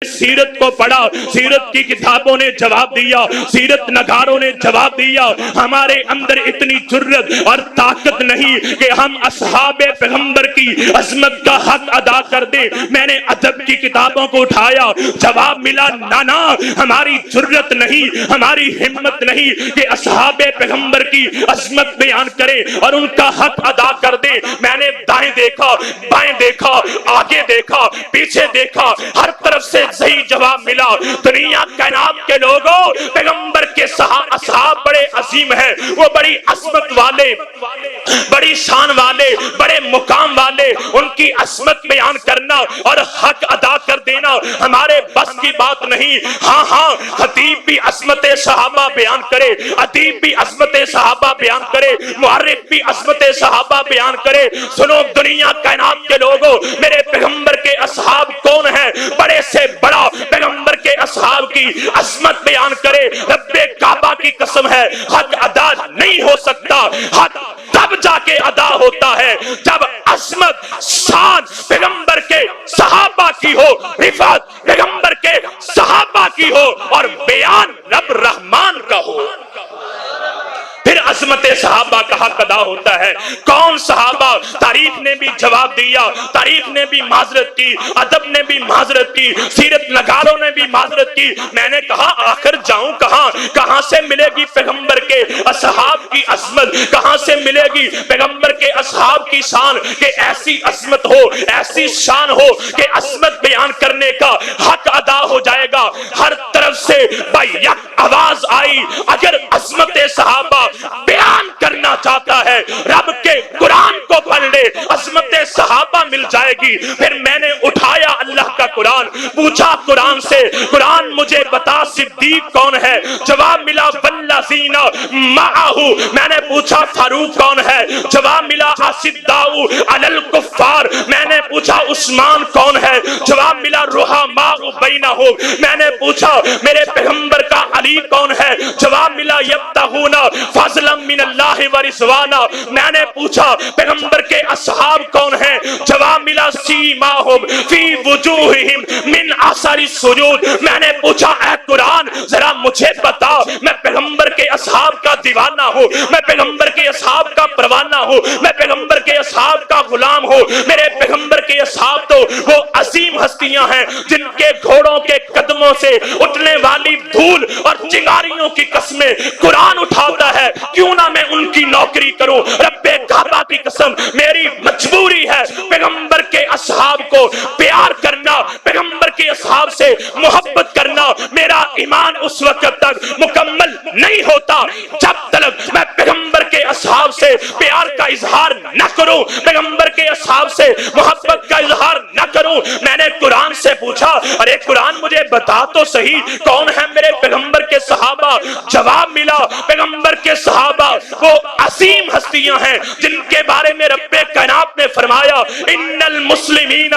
سیرت کو پڑھا، سیرت کی کتابوں نے جواب دیا، سیرت نگاروں نے جواب دیا، ہمارے اندر اتنی جرت اور طاقت نہیں کہ ہم اصحاب پیغمبر کی عظمت کا حق ادا کر دیں۔ میں نے ادب کی کتابوں کو اٹھایا، جواب ملا نانا ہماری جرت نہیں، ہماری ہمت نہیں کہ اصحاب پیغمبر کی عظمت بیان کرے اور ان کا حق ادا کر دے۔ میں نے دائیں دیکھا، بائیں دیکھا، آگے دیکھا، پیچھے دیکھا، ہر طرف سے صحیح جواب ملا۔ دنیا کائنات کے لوگوں، پیغمبر کے اصحاب بڑے عظیم ہیں، وہ بڑی عظمت والے، بڑی شان والے، بڑے مقام والے، ان کی عظمت بیان کرنا اور حق ادا کر دینا ہمارے بس کی بات نہیں۔ ہاں ہاں، خطیب بھی عظمت صحابہ بیان کرے، ادیب بھی عظمت صحابہ بیان کرے، محرک بھی عظمت صحابہ بیان کرے۔ سنو دنیا کائنات کے لوگوں، میرے پیغمبر کے اصحاب کون ہیں؟ بڑے سے بڑا پیغمبر کے اصحاب کی عظمت بیان کرے، رب کعبہ کی قسم ہے حق ادا نہیں ہو سکتا، حق تب جا کے ادا ہوتا ہے جب عظمت شان پیغمبر کے صحابہ کی ہو، رفعت پیغمبر کے صحابہ کی ہو اور بیان رب رحمان کا ہو، پھر عظمت صحابہ کا حق ادا ہوتا ہے۔ کون صحابہ؟ تاریخ نے بھی جواب دیا، تاریخ نے بھی معذرت کی، ادب نے بھی معذرت کی، سیرت نگاروں نے بھی معذرت کی۔ میں نے کہا آخر جاؤں کہاں؟ کہاں سے ملے گی پیغمبر کے اصحاب کی عظمت؟ کہاں سے ملے گی پیغمبر کے اصحاب کی شان کہ ایسی عظمت ہو، ایسی شان ہو کہ عظمت بیان کرنے کا حق ادا ہو جائے گا؟ ہر طرف سے بیک آواز آئی، اگر عظمت صحابہ بیان کرنا چاہتا ہے رب کے قرآن کو پڑھ لے، عظمت صحابہ مل جائے گی۔ پھر میں نے اٹھایا اللہ کا قرآن، پوچھا قرآن سے، قرآن مجھے بتا صدیق کون ہے؟ جواب ملا والذین معہ۔ میں نے پوچھا فاروق کون ہے؟ جواب ملا اشداء علی الکفار۔ میں نے پوچھا عثمان کون ہے؟ جواب ملا رحماء بینہم۔ میں نے پوچھا میرے پیغمبر کا علی کون ہے؟ جواب ملا یبتغون فضلا من اللہ ورضوانا۔ میں نے پوچھا پیغمبر کے اصحاب کون ہیں؟ جواب ملا سیماہم فی وجوہہم من اثر السجود۔ میں نے پوچھا اے قرآن ذرا مجھے بتا، میں پیغمبر کے اصحاب کا دیوانہ ہوں، میں پیغمبر کے اصحاب کا پروانہ ہوں، میں پیغمبر کے اصحاب کا غلام ہوں۔ میرے پیغمبر کے اصحاب تو وہ عظیم ہستیاں ہیں جن کے گھوڑوں کے قدموں سے اٹھنے والی دھول اور چنگاریوں کی قسمیں قرآن اٹھاتا ہے، کیوں نہ میں ان کی نوکری کروں؟ رب کعبہ کی قسم میری مجبوری ہے پیغمبر کے اصحاب کو پیار کرنا، پیغمبر کے اصحاب سے محبت کرنا۔ میرا ایمان اس وقت تک مکمل نہیں ہوتا جب تک میں پیغمبر کے اصحاب سے پیار کا اظہار نہ کروں، پیغمبر کے اصحاب سے محبت کا اظہار نہ کروں۔ میں نے قرآن سے پوچھا ارے قرآن مجھے بتا تو صحیح کون ہے میرے پیغمبر کے صحابہ؟ جواب ملا پیغمبر کے صحابہ وہ عظیم ہستیاں ہیں جن کے بارے میں رب کائنات نے فرمایا ان المسلمین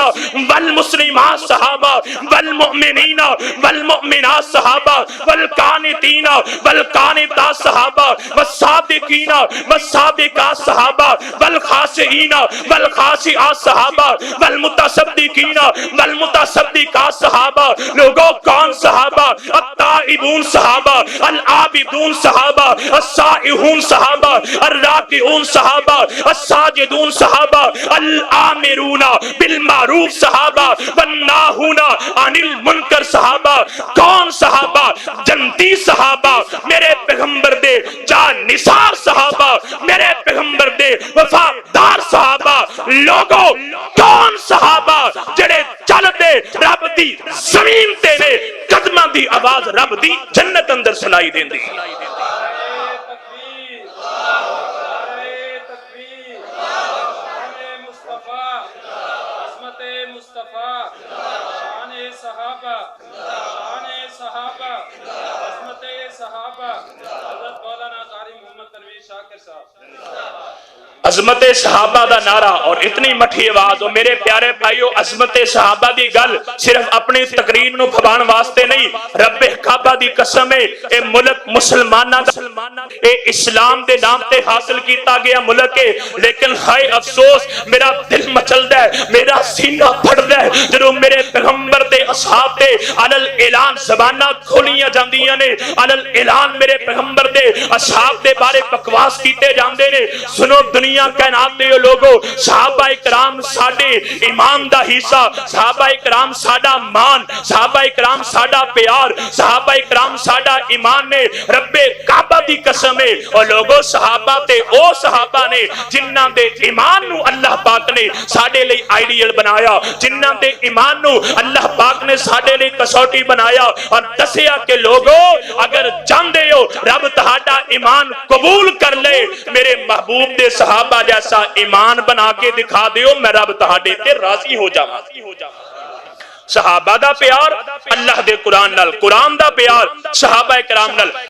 والمسلمات صحابہ، والمؤمنین والمؤمنات صحابہ، والقانتین والقانتات صحابہ، والصادقین والصادقات صحابہ، والخاشعین والخاشعات صحابہ، والمتصدقین والمتصدقات صحابہ۔ لوگوں کون صحابہ؟ التائبون صحابہ، العابدون صحابہ، السائحون صحابہ، الراکعون صحابہ، الساجدون صحابہ، الآمرون بالمعروف صحابہ، والناہون عن المنکر صحابہ۔ کون صحابہ؟ جنتی صحابہ، میرے پیغمبر دے جان نثار صحابہ، میرے پیغمبر دے وفادار صحابہ۔ لوگوں کون صحابہ جڑے چل دے رب دی زمین تے نے قدماں دی آواز رب دی جنت اندر سنائی دین دی۔ حضرت مولانا قاری محمد تنویر شاکر صاحب عظمت صحابہ دا نعرہ اور اتنی مٹھی آواز. اور میرے پیارے بھائیو عظمت صحابہ دی گل صرف اپنی تقریر نو پھبان واسطے نہیں. رب کعبہ دی قسم ہے اے ملک مسلماناں دا اے اسلام دے نام تے حاصل کیتا گیا ملک ہے. لیکن ہائے افسوس میرا دل مچلدا ہے, میرا سینہ پھڑدا ہے جدوں میرے پیغمبر تے اصحاب تے علل اعلان زباناں کھولیاں جاندیاں نے, علل اعلان میرے پیغمبر دے اصحاب دے بارے بکواس کیتے جاندے نے. سنو دنیا کائنات دے لوگو, صحابہ کرام ساڈے ایمان دا حصہ, صحابہ کرام ساڈا مان, صحابہ کرام ساڈا پیار, صحابہ کرام ساڈا ایمان نے. رب کعبہ دی قسم ہے اور لوگو صحابہ تے او صحابہ نے جنہاں دے ایمان نو اللہ پاک نے ساڈے لئی آئیڈیل بنایا, جنہاں دے ایمان نو اللہ پاک نے ساڈے لئی کسوٹی بنایا اور دسیا کہ لوگو اگر چاہندے ہو رب تہاڈا ایمان قبول کر لے, میرے محبوب دے صحابہ جیسا ایمان بنا کے دکھا دیو, میں رب تہاڈے تے راضی ہو جاواں. صحابہ دا پیار اللہ دے قرآن نال, قرآن دا پیار صحابہ کرام نال.